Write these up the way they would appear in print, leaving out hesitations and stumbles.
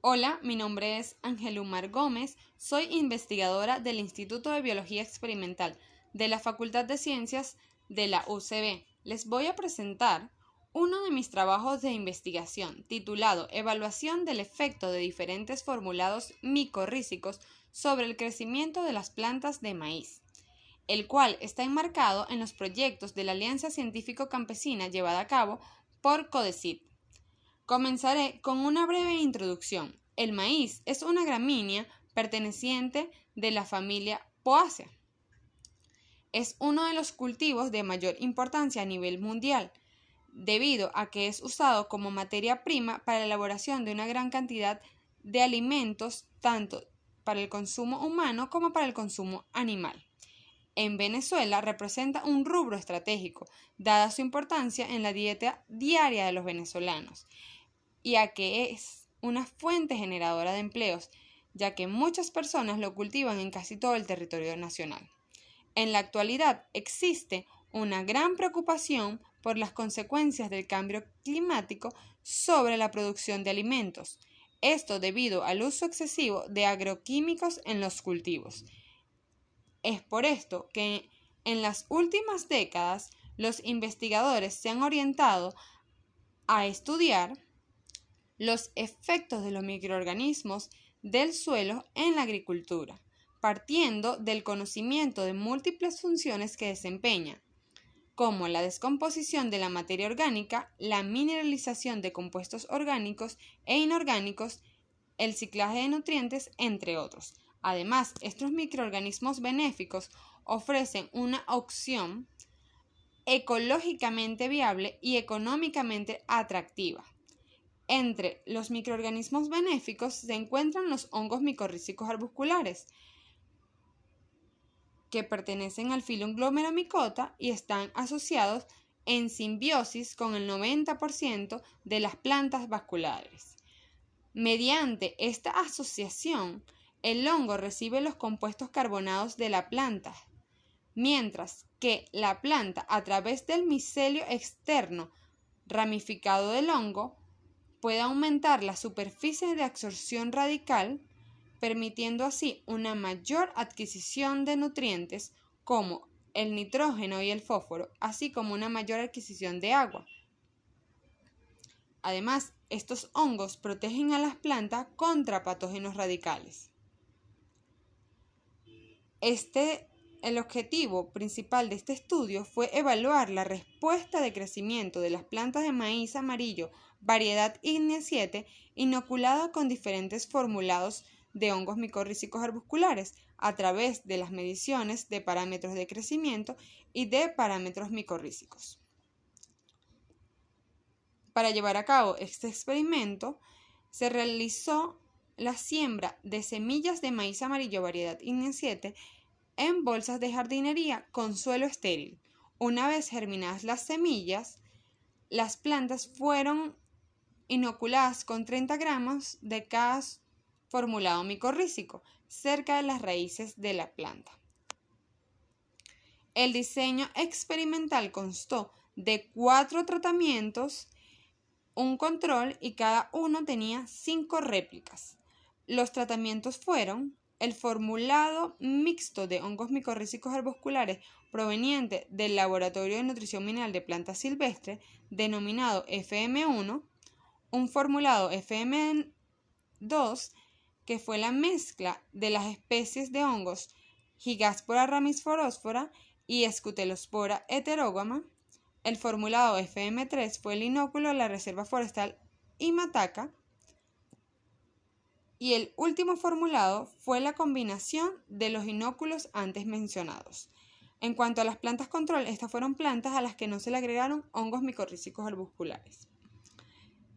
Hola, mi nombre es Angelumar Gómez, soy investigadora del Instituto de Biología Experimental de la Facultad de Ciencias de la UCB. Les voy a presentar uno de mis trabajos de investigación titulado Evaluación del efecto de diferentes formulados micorrízicos sobre el crecimiento de las plantas de maíz, el cual está enmarcado en los proyectos de la Alianza Científico-Campesina llevada a cabo por CODECID. Comenzaré con una breve introducción. El maíz es una gramínea perteneciente de la familia Poaceae. Es uno de los cultivos de mayor importancia a nivel mundial, debido a que es usado como materia prima para la elaboración de una gran cantidad de alimentos, tanto para el consumo humano como para el consumo animal. En Venezuela representa un rubro estratégico, dada su importancia en la dieta diaria de los venezolanos, y a que es una fuente generadora de empleos, ya que muchas personas lo cultivan en casi todo el territorio nacional. En la actualidad existe una gran preocupación por las consecuencias del cambio climático sobre la producción de alimentos, esto debido al uso excesivo de agroquímicos en los cultivos. Es por esto que en las últimas décadas los investigadores se han orientado a estudiar los efectos de los microorganismos del suelo en la agricultura, partiendo del conocimiento de múltiples funciones que desempeña, como la descomposición de la materia orgánica, la mineralización de compuestos orgánicos e inorgánicos, el ciclaje de nutrientes, entre otros. Además, estos microorganismos benéficos ofrecen una opción ecológicamente viable y económicamente atractiva. Entre los microorganismos benéficos se encuentran los hongos micorrízicos arbusculares, que pertenecen al filo Glomeromycota y están asociados en simbiosis con el 90% de las plantas vasculares. Mediante esta asociación, el hongo recibe los compuestos carbonados de la planta, mientras que la planta, a través del micelio externo ramificado del hongo, puede aumentar la superficie de absorción radical, permitiendo así una mayor adquisición de nutrientes como el nitrógeno y el fósforo, así como una mayor adquisición de agua. Además, estos hongos protegen a las plantas contra patógenos radicales. El objetivo principal de este estudio fue evaluar la respuesta de crecimiento de las plantas de maíz amarillo variedad ígnea 7 inoculada con diferentes formulados de hongos micorrízicos arbusculares a través de las mediciones de parámetros de crecimiento y de parámetros micorrízicos. Para llevar a cabo este experimento, se realizó la siembra de semillas de maíz amarillo variedad ígnea 7 en bolsas de jardinería con suelo estéril. Una vez germinadas las semillas, las plantas fueron inoculadas con 30 gramos de cada formulado micorrízico cerca de las raíces de la planta. El diseño experimental constó de 4 tratamientos, un control y cada uno tenía 5 réplicas. Los tratamientos fueron el formulado mixto de hongos micorrízicos arbusculares proveniente del Laboratorio de Nutrición Mineral de Plantas Silvestres, denominado FM1, un formulado FM2, que fue la mezcla de las especies de hongos Higaspora ramisphoraspora y Scutelospora heterogama. El formulado FM3 fue el inóculo de la Reserva Forestal Imataca. Y el último formulado fue la combinación de los inóculos antes mencionados. En cuanto a las plantas control, estas fueron plantas a las que no se le agregaron hongos micorrízicos arbusculares.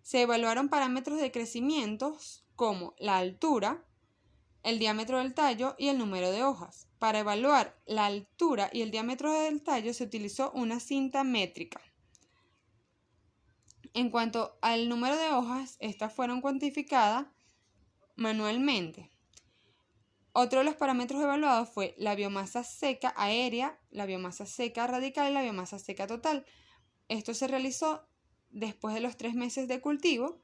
Se evaluaron parámetros de crecimiento como la altura, el diámetro del tallo y el número de hojas. Para evaluar la altura y el diámetro del tallo se utilizó una cinta métrica. En cuanto al número de hojas, estas fueron cuantificadas manualmente. Otro de los parámetros evaluados fue la biomasa seca aérea, la biomasa seca radical y la biomasa seca total. Esto se realizó después de los 3 meses de cultivo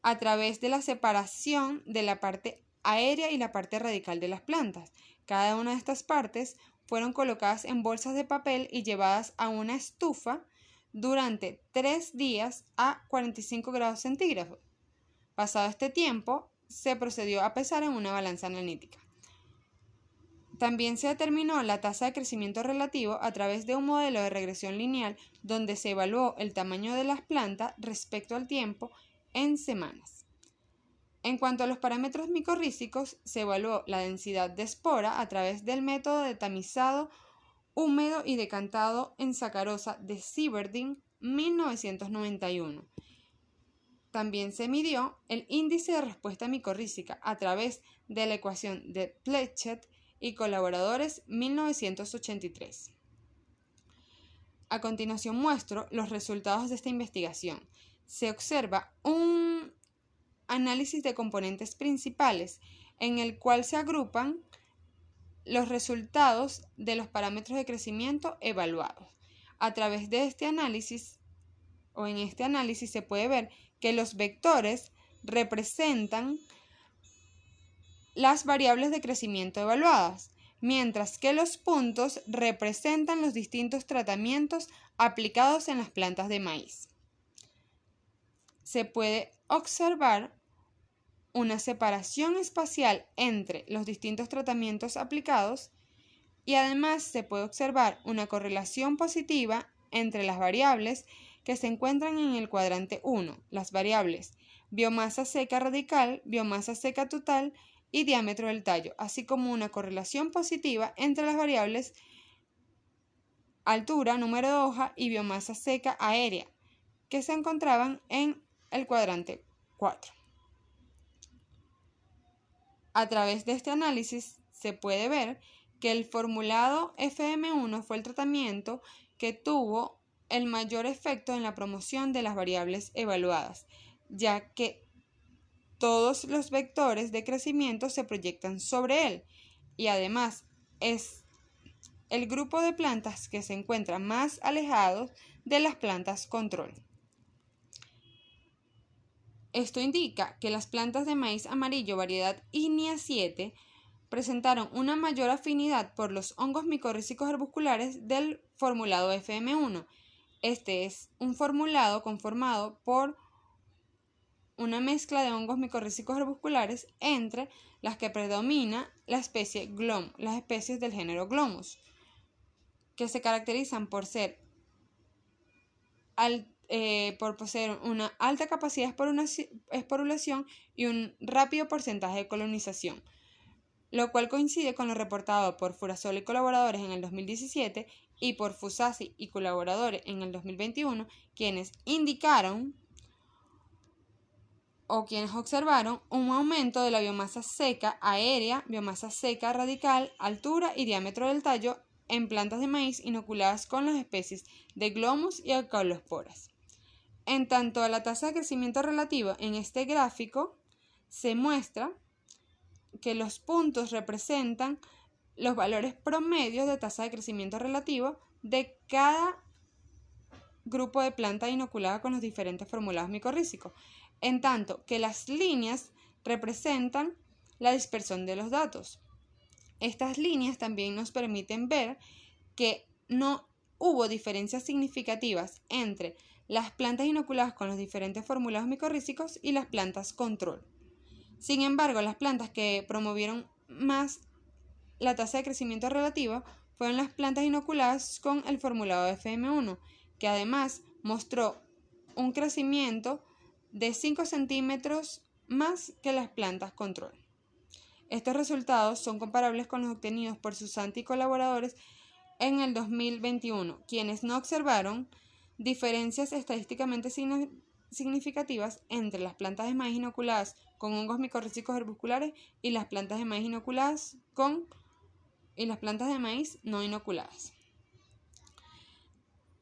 a través de la separación de la parte aérea y la parte radical de las plantas. Cada una de estas partes fueron colocadas en bolsas de papel y llevadas a una estufa durante 3 días a 45 grados centígrados. Pasado este tiempo, se procedió a pesar en una balanza analítica. También se determinó la tasa de crecimiento relativo a través de un modelo de regresión lineal donde se evaluó el tamaño de las plantas respecto al tiempo en semanas. En cuanto a los parámetros micorrízicos, se evaluó la densidad de espora a través del método de tamizado húmedo y decantado en sacarosa de Sieverding 1991. También se midió el índice de respuesta micorrízica a través de la ecuación de Pletchet y colaboradores 1983. A continuación muestro los resultados de esta investigación. Se observa un análisis de componentes principales en el cual se agrupan los resultados de los parámetros de crecimiento evaluados. A través de este análisis se puede ver que los vectores representan las variables de crecimiento evaluadas, mientras que los puntos representan los distintos tratamientos aplicados en las plantas de maíz. Se puede observar una separación espacial entre los distintos tratamientos aplicados y además se puede observar una correlación positiva entre las variables que se encuentran en el cuadrante 1, las variables biomasa seca radical, biomasa seca total y diámetro del tallo, así como una correlación positiva entre las variables altura, número de hoja y biomasa seca aérea, que se encontraban en el cuadrante 4. A través de este análisis se puede ver que el formulado FM1 fue el tratamiento que tuvo el mayor efecto en la promoción de las variables evaluadas, ya que todos los vectores de crecimiento se proyectan sobre él y además es el grupo de plantas que se encuentra más alejados de las plantas control. Esto indica que las plantas de maíz amarillo variedad INIA 7 presentaron una mayor afinidad por los hongos micorrízicos arbusculares del formulado FM1. Este es un formulado conformado por una mezcla de hongos micorrízicos arbusculares entre las que predomina la especie las especies del género Glomus, que se caracterizan por poseer una alta capacidad de esporulación y un rápido porcentaje de colonización, lo cual coincide con lo reportado por Furasoli y colaboradores en el 2017 y por Fusasi y colaboradores en el 2021, quienes indicaron o quienes observaron un aumento de la biomasa seca aérea, biomasa seca radical, altura y diámetro del tallo en plantas de maíz inoculadas con las especies de Glomus y Acaulosporas. En tanto a la tasa de crecimiento relativa, en este gráfico se muestra que los puntos representan los valores promedios de tasa de crecimiento relativo de cada grupo de planta inoculada con los diferentes formulados micorrízicos, en tanto que las líneas representan la dispersión de los datos. Estas líneas también nos permiten ver que no hubo diferencias significativas entre las plantas inoculadas con los diferentes formulados micorrízicos y las plantas control. Sin embargo, las plantas que promovieron más la tasa de crecimiento relativa fueron las plantas inoculadas con el formulado FM1, que además mostró un crecimiento de 5 centímetros más que las plantas control. Estos resultados son comparables con los obtenidos por Susanti y colaboradores en el 2021, quienes no observaron diferencias estadísticamente significativas entre las plantas de maíz inoculadas con hongos micorrízicos arbusculares y las plantas de maíz inoculadas y las plantas de maíz no inoculadas.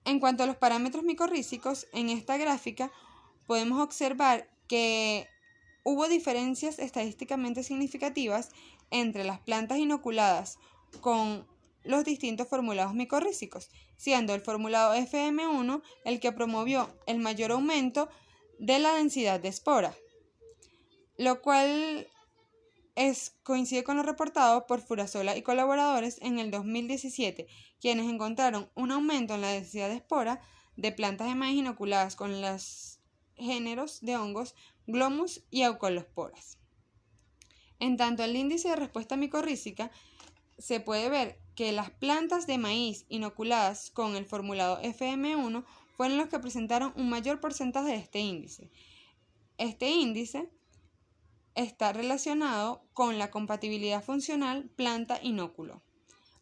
En cuanto a los parámetros micorrízicos, en esta gráfica podemos observar que hubo diferencias estadísticamente significativas entre las plantas inoculadas con los distintos formulados micorrízicos, siendo el formulado FM1 el que promovió el mayor aumento de la densidad de espora, lo cual coincide con lo reportado por Furasola y colaboradores en el 2017, quienes encontraron un aumento en la densidad de espora de plantas de maíz inoculadas con los géneros de hongos Glomus y Aucolosporas. En tanto el índice de respuesta micorrícica, se puede ver que las plantas de maíz inoculadas con el formulado FM1 fueron los que presentaron un mayor porcentaje de este índice. Este índice está relacionado con la compatibilidad funcional planta-inóculo.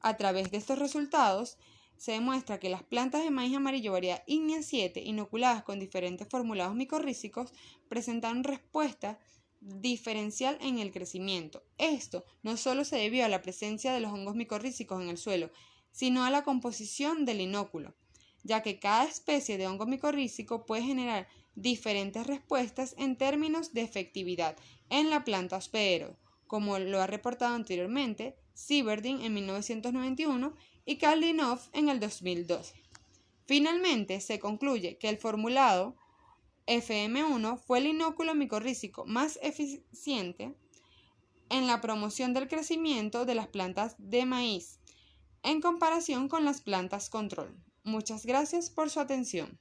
A través de estos resultados, se demuestra que las plantas de maíz amarillo variedad ígnea 7 inoculadas con diferentes formulados micorrícicos presentaron respuesta diferencial en el crecimiento. Esto no solo se debió a la presencia de los hongos micorrícicos en el suelo, sino a la composición del inóculo, ya que cada especie de hongo micorrícico puede generar diferentes respuestas en términos de efectividad en la planta hospedero, como lo ha reportado anteriormente Sieverding en 1991 y Kaldinov en el 2012. Finalmente, se concluye que el formulado FM1 fue el inóculo micorrícico más eficiente en la promoción del crecimiento de las plantas de maíz en comparación con las plantas control. Muchas gracias por su atención.